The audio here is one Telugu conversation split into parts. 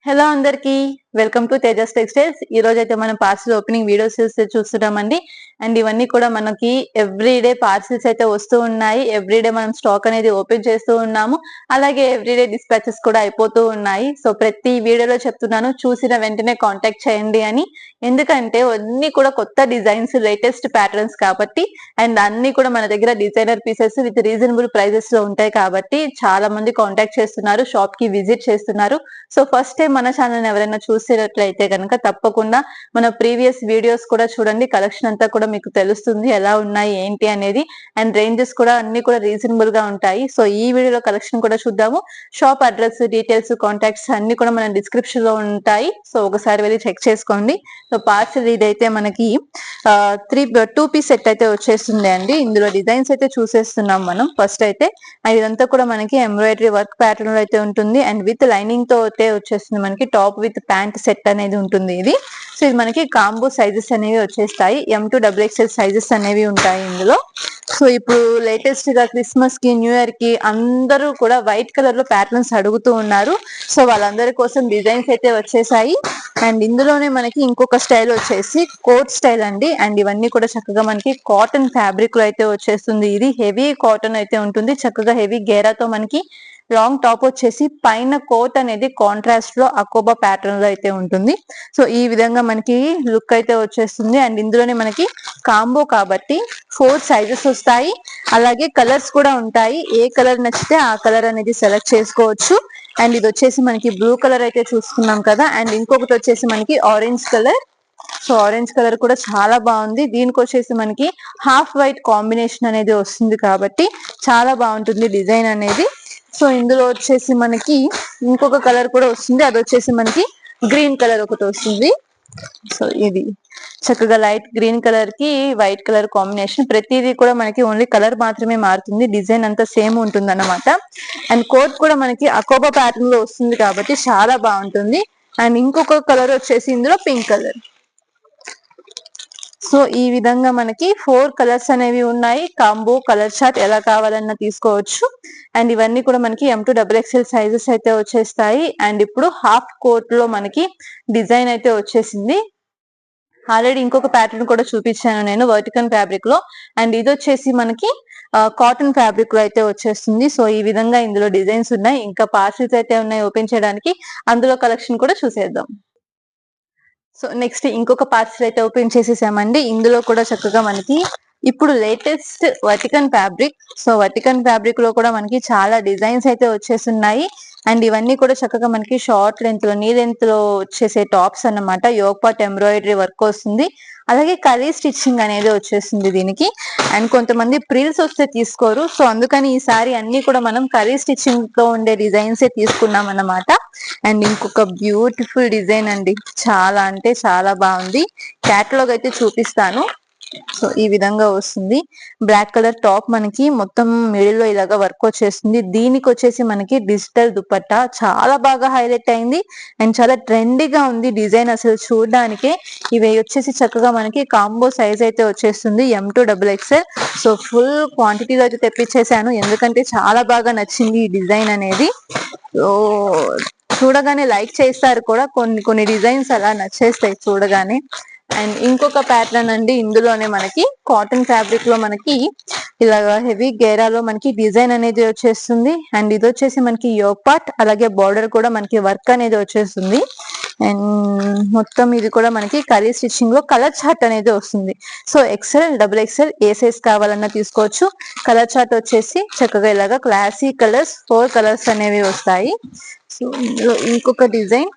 హలో అందరికి వెల్కమ్ టు తేజస్ టెక్స్టైల్స్. ఈ రోజు అయితే మనం పార్సిల్ ఓపెనింగ్ వీడియోస్ చూస్తున్నామండి. అండ్ ఇవన్నీ కూడా మనకి ఎవ్రీడే పార్సిల్స్ అయితే వస్తూ ఉన్నాయి. ఎవ్రీడే మనం స్టాక్ అనేది ఓపెన్ చేస్తూ ఉన్నాము. అలాగే ఎవ్రీడే డిస్పాచెస్ కూడా అయిపోతూ ఉన్నాయి. సో ప్రతి వీడియోలో చెప్తున్నాను, చూసిన వెంటనే కాంటాక్ట్ చేయండి అని. ఎందుకంటే అన్ని కూడా కొత్త డిజైన్స్, లేటెస్ట్ ప్యాటర్న్స్ కాబట్టి, అండ్ అన్ని కూడా మన దగ్గర designer pieces with reasonable prices లో ఉంటాయి కాబట్టి చాలా మంది కాంటాక్ట్ చేస్తున్నారు, షాప్ కి విజిట్ చేస్తున్నారు. సో ఫస్ట్ టైం మన ఛానల్ ఎవరైనా చూసేటట్లయితే కనుక తప్పకుండా మన ప్రీవియస్ వీడియోస్ కూడా చూడండి. కలెక్షన్ అంతా కూడా మీకు తెలుస్తుంది, ఎలా ఉన్నాయి ఏంటి అనేది. అండ్ రేంజెస్ కూడా అన్ని కూడా రీజనబుల్ గా ఉంటాయి. సో ఈ వీడియోలో కలెక్షన్ కూడా చూద్దాము. షాప్ అడ్రస్, డీటెయిల్స్, కాంటాక్ట్స్ అన్ని కూడా మన డిస్క్రిప్షన్ లో ఉంటాయి. సో ఒకసారి వెళ్ళి చెక్ చేసుకోండి. సో పార్సల్ ఇదైతే మనకి 2 పీస్ సెట్ అయితే వచ్చేస్తుంది అండి. ఇందులో డిజైన్స్ అయితే చూసేస్తున్నాం మనం. ఫస్ట్ అయితే ఇదంతా కూడా మనకి ఎంబ్రాయిడరీ వర్క్ ప్యాటర్న్ లో అయితే ఉంటుంది. అండ్ విత్ లైనింగ్ తో అయితే వచ్చేస్తుంది. మనకి టాప్ విత్ ప్యాంట్ సెట్ అనేది ఉంటుంది ఇది. సో ఇది మనకి కాంబో సైజెస్ అనేవి వచ్చేస్తాయి. M2XXL సైజెస్ అనేవి ఉంటాయి ఇందులో. సో ఇప్పుడు లేటెస్ట్ గా క్రిస్మస్ కి, న్యూ ఇయర్ కి అందరూ కూడా వైట్ కలర్ లో ప్యాటర్న్స్ అడుగుతూ ఉన్నారు. సో వాళ్ళందరి కోసం డిజైన్స్ అయితే వచ్చేసాయి. అండ్ ఇందులోనే మనకి ఇంకొక స్టైల్ వచ్చేసి కోట్ స్టైల్ అండి. అండ్ ఇవన్నీ కూడా చక్కగా మనకి కాటన్ ఫ్యాబ్రిక్ లో అయితే వచ్చేస్తుంది. ఇది హెవీ కాటన్ అయితే ఉంటుంది. చక్కగా హెవీ గేరాతో మనకి లాంగ్ టాప్ వచ్చేసి పైన కోట్ అనేది కాంట్రాస్ట్ లో అకోబా ప్యాటర్న్ లో అయితే ఉంటుంది. సో ఈ విధంగా మనకి లుక్ అయితే వచ్చేస్తుంది. అండ్ ఇందులోనే మనకి కాంబో కాబట్టి 4 సైజెస్ వస్తాయి. అలాగే కలర్స్ కూడా ఉంటాయి. ఏ కలర్ నచ్చితే ఆ కలర్ అనేది సెలెక్ట్ చేసుకోవచ్చు. అండ్ ఇది వచ్చేసి మనకి బ్లూ కలర్ అయితే చూసుకున్నాం కదా. అండ్ ఇంకొకటి వచ్చేసి మనకి orange colour. So orange colour కూడా చాలా బాగుంది. దీనికి వచ్చేసి మనకి హాఫ్ వైట్ కాంబినేషన్ అనేది వస్తుంది కాబట్టి చాలా బాగుంటుంది డిజైన్ అనేది. సో ఇందులో వచ్చేసి మనకి ఇంకొక కలర్ కూడా వస్తుంది. అది వచ్చేసి మనకి గ్రీన్ కలర్ ఒకటి వస్తుంది. సో ఇది చక్కగా లైట్ గ్రీన్ కలర్ కి వైట్ కలర్ కాంబినేషన్. ప్రతిదీ కూడా మనకి ఓన్లీ కలర్ మాత్రమే మారుతుంది, డిజైన్ అంతా సేమ్ ఉంటుంది అన్నమాట. అండ్ కోట్ కూడా మనకి అకోబా ప్యాటర్న్ లో వస్తుంది కాబట్టి చాలా బాగుంటుంది. అండ్ ఇంకొక కలర్ వచ్చేసి ఇందులో పింక్ కలర్. సో ఈ విధంగా మనకి 4 కలర్స్ అనేవి ఉన్నాయి. కాంబో కలర్ చార్ట్ ఎలా కావాలన్నా తీసుకోవచ్చు. అండ్ ఇవన్నీ కూడా మనకి M2XXL సైజెస్ అయితే వచ్చేస్తాయి. అండ్ ఇప్పుడు హాఫ్ కోట్ లో మనకి డిజైన్ అయితే వచ్చేసింది. ఆల్రెడీ ఇంకొక ప్యాటర్న్ కూడా చూపించాను నేను వర్టికల్ ఫ్యాబ్రిక్ లో. అండ్ ఇది వచ్చేసి మనకి కాటన్ ఫ్యాబ్రిక్ లో అయితే వచ్చేస్తుంది. సో ఈ విధంగా ఇందులో డిజైన్స్ ఉన్నాయి. ఇంకా పార్సిల్స్ అయితే ఉన్నాయి ఓపెన్ చేయడానికి. అందులో కలెక్షన్ కూడా చూసేద్దాం. సో నెక్స్ట్ ఇంకొక పార్సల్ అయితే ఓపెన్ చేసేసామండి. ఇందులో కూడా చక్కగా మనకి ఇప్పుడు లేటెస్ట్ వర్టికన్ ఫ్యాబ్రిక్. సో వర్టికన్ ఫ్యాబ్రిక్ లో కూడా మనకి చాలా డిజైన్స్ అయితే వచ్చేస్తున్నాయి. అండ్ ఇవన్నీ కూడా చక్కగా మనకి షార్ట్ లెంత్ లో, నీ లెంత్ లో వచ్చేసే టాప్స్ అన్నమాట. యోగ్ పార్ట్ ఎంబ్రాయిడరీ వర్క్ వస్తుంది. అలాగే కలీ స్టిచ్చింగ్ అనేది వచ్చేస్తుంది దీనికి. అండ్ కొంతమంది ప్రిల్స్ వస్తే తీసుకోరు. సో అందుకని ఈసారి అన్ని కూడా మనం కలీ స్టిచ్చింగ్ తో ఉండే డిజైన్స్ తీసుకున్నాం అన్నమాట. అండ్ ఇంకొక బ్యూటిఫుల్ డిజైన్ అండి, చాలా అంటే చాలా బాగుంది. క్యాటలాగ్ అయితే చూపిస్తాను. సో ఈ విధంగా వస్తుంది. బ్లాక్ కలర్ టాప్ మనకి మొత్తం మిడిల్ లో ఇలాగా వర్క్ వచ్చేస్తుంది. దీనికి వచ్చేసి మనకి డిజిటల్ దుపట్టా చాలా బాగా హైలైట్ అయింది. అండ్ చాలా ట్రెండీగా ఉంది డిజైన్ అసలు చూడడానికే. ఇవి వచ్చేసి చక్కగా మనకి కాంబో సైజ్ అయితే వచ్చేస్తుంది M2XXL. సో ఫుల్ క్వాంటిటీలో అయితే తెప్పించేసాను, ఎందుకంటే చాలా బాగా నచ్చింది ఈ డిజైన్ అనేది. సో చూడగానే లైక్ చేస్తారు కూడా, కొన్ని డిజైన్స్ అలా నచ్చేస్తాయి చూడగానే. అండ్ ఇంకొక ప్యాటర్న్ అండి, ఇందులోనే మనకి కాటన్ ఫ్యాబ్రిక్ లో మనకి ఇలాగా హెవీ గేరాలో మనకి డిజైన్ అనేది వచ్చేస్తుంది. అండ్ ఇది వచ్చేసి మనకి యోగ్ పార్ట్, అలాగే బార్డర్ కూడా మనకి వర్క్ అనేది వచ్చేస్తుంది. అండ్ మొత్తం ఇది కూడా మనకి కలీ స్టిచ్చింగ్ లో కలర్ చార్ట్ అనేది వస్తుంది. సో XL, XXL ఏ సైజ్ కావాలన్నా తీసుకోవచ్చు. కలర్ చార్ట్ వచ్చేసి చక్కగా ఇలాగా క్లాసీ కలర్స్ 4 కలర్స్ అనేవి వస్తాయి. సో ఇందులో ఇంకొక డిజైన్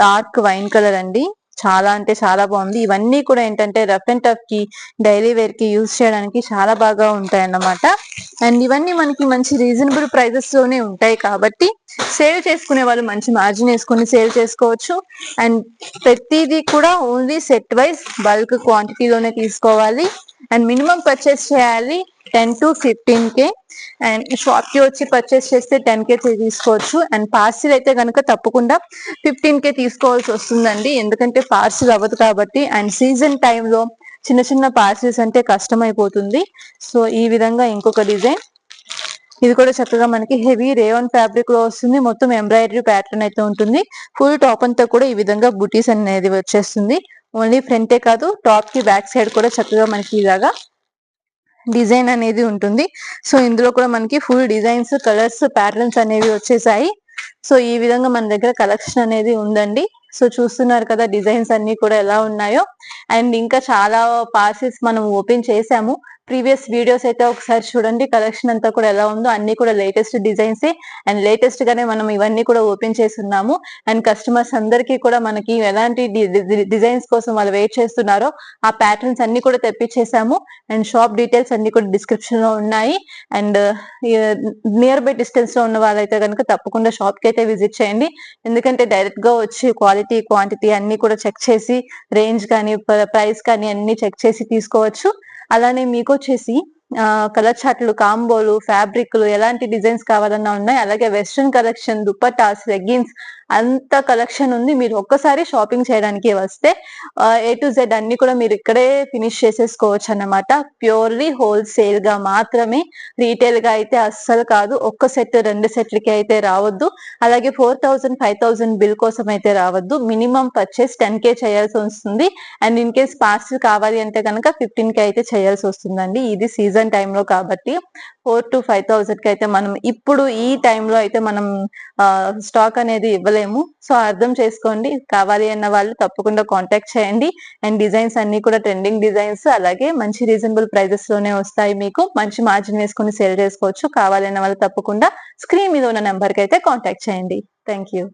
డార్క్ వైన్ కలర్ అండి, చాలా అంటే చాలా బాగుంది. ఇవన్నీ కూడా ఏంటంటే రఫ్ అండ్ టఫ్ కి, డైలీ వేర్ కి యూజ్ చేయడానికి చాలా బాగా ఉంటాయి అన్నమాట. అండ్ ఇవన్నీ మనకి మంచి రీజనబుల్ ప్రైజెస్ లోనే ఉంటాయి కాబట్టి సేల్ చేసుకునే వాళ్ళు మంచి మార్జిన్ వేసుకొని సేల్ చేసుకోవచ్చు. అండ్ ప్రతిదీ కూడా ఓన్లీ సెట్ వైజ్ బల్క్ క్వాంటిటీలోనే తీసుకోవాలి. అండ్ మినిమం పర్చేస్ చేయాలి 10 to 15K. అండ్ షాప్ కి వచ్చి పర్చేస్ చేస్తే 10K తీసుకోవచ్చు. అండ్ పార్సిల్ అయితే కనుక తప్పకుండా 15K తీసుకోవాల్సి వస్తుందండి, ఎందుకంటే పార్సిల్ అవ్వదు కాబట్టి. అండ్ సీజన్ టైంలో చిన్న చిన్న పార్సిల్స్ అంటే కష్టం అయిపోతుంది. సో ఈ విధంగా ఇంకొక డిజైన్ ఇది కూడా చక్కగా మనకి హెవీ రేయాన్ ఫ్యాబ్రిక్ లో వస్తుంది. మొత్తం ఎంబ్రాయిడరీ ప్యాటర్న్ అయితే ఉంటుంది. ఫుల్ టాప్ అంతా కూడా ఈ విధంగా బుటీస్ అనేది వచ్చేస్తుంది. ఓన్లీ ఫ్రంటే కాదు, టాప్ కి బ్యాక్ సైడ్ కూడా చక్కగా మనకి ఇలాగా డిజైన్ అనేది ఉంటుంది. సో ఇందులో కూడా మనకి ఫుల్ డిజైన్స్, కలర్స్, ప్యాటర్న్స్ అనేవి వచ్చేసాయి. సో ఈ విధంగా మన దగ్గర కలెక్షన్ అనేది ఉందండి. సో చూస్తున్నారు కదా డిజైన్స్ అన్ని కూడా ఎలా ఉన్నాయో. అండ్ ఇంకా చాలా పార్సిల్స్ మనం ఓపెన్ చేసాము. ప్రీవియస్ వీడియోస్ అయితే ఒకసారి చూడండి, కలెక్షన్ అంతా కూడా ఎలా ఉందో. అన్ని కూడా లేటెస్ట్ డిజైన్స్ అండ్ లేటెస్ట్ గానే మనం ఇవన్నీ కూడా ఓపెన్ చేసి ఉన్నాము. అండ్ కస్టమర్స్ అందరికీ కూడా మనకి ఎలాంటి డిజైన్స్ కోసం వాళ్ళు వెయిట్ చేస్తున్నారో ఆ ప్యాటర్న్స్ అన్ని కూడా తెప్పించేసాము. అండ్ షాప్ డీటెయిల్స్ అన్ని కూడా డిస్క్రిప్షన్ లో ఉన్నాయి. అండ్ నియర్ బై డిస్టెన్స్ లో ఉన్న వాళ్ళైతే కనుక తప్పకుండా షాప్ కి అయితే విజిట్ చేయండి. ఎందుకంటే డైరెక్ట్ గా వచ్చి క్వాలిటీ, క్వాంటిటీ అన్ని కూడా చెక్ చేసి, రేంజ్ కానీ, ప్రైస్ కానీ అన్ని చెక్ చేసి తీసుకోవచ్చు. అలానే మీకు వచ్చేసి కలర్ చార్ట్లు, కాంబోలు, ఫ్యాబ్రిక్లు ఎలాంటి డిజైన్స్ కావాలన్నా ఉన్నాయి. అలాగే వెస్ట్రన్ కలెక్షన్, దుపట్టాస్, లెగ్గిన్స్ అంత కలెక్షన్ ఉంది. మీరు ఒక్కసారి షాపింగ్ చేయడానికి వస్తే A to Z అన్ని కూడా మీరు ఇక్కడే ఫినిష్ చేసేసుకోవచ్చు అన్నమాట. ప్యూర్లీ హోల్సేల్ గా మాత్రమే, రీటైల్ గా అయితే అస్సలు కాదు. ఒక్క సెట్, 2 సెట్లకి అయితే రావద్దు. అలాగే 4000, 5000 బిల్ కోసం అయితే రావద్దు. మినిమం పర్చేస్ 10K చేయాల్సి వస్తుంది. అండ్ ఇన్ కేస్ పార్సిల్ కావాలి అంటే కనుక 15K అయితే చేయాల్సి వస్తుందండి. ఇది సీజన్ టైంలో కాబట్టి 4 to 5,000 కి అయితే మనం ఇప్పుడు ఈ టైంలో అయితే మనం స్టాక్ అనేది ఇవ్వలేము. సో అర్థం చేసుకోండి. కావాలి అన్న వాళ్ళు తప్పకుండా కాంటాక్ట్ చేయండి. అండ్ డిజైన్స్ అన్ని కూడా ట్రెండింగ్ డిజైన్స్, అలాగే మంచి రీజనబుల్ ప్రైజెస్ లోనే వస్తాయి. మీకు మంచి మార్జిన్ వేసుకుని సేల్ చేసుకోవచ్చు. కావాలన్న వాళ్ళు తప్పకుండా స్క్రీన్ మీద ఉన్న నెంబర్ కి అయితే కాంటాక్ట్ చేయండి. Thank you.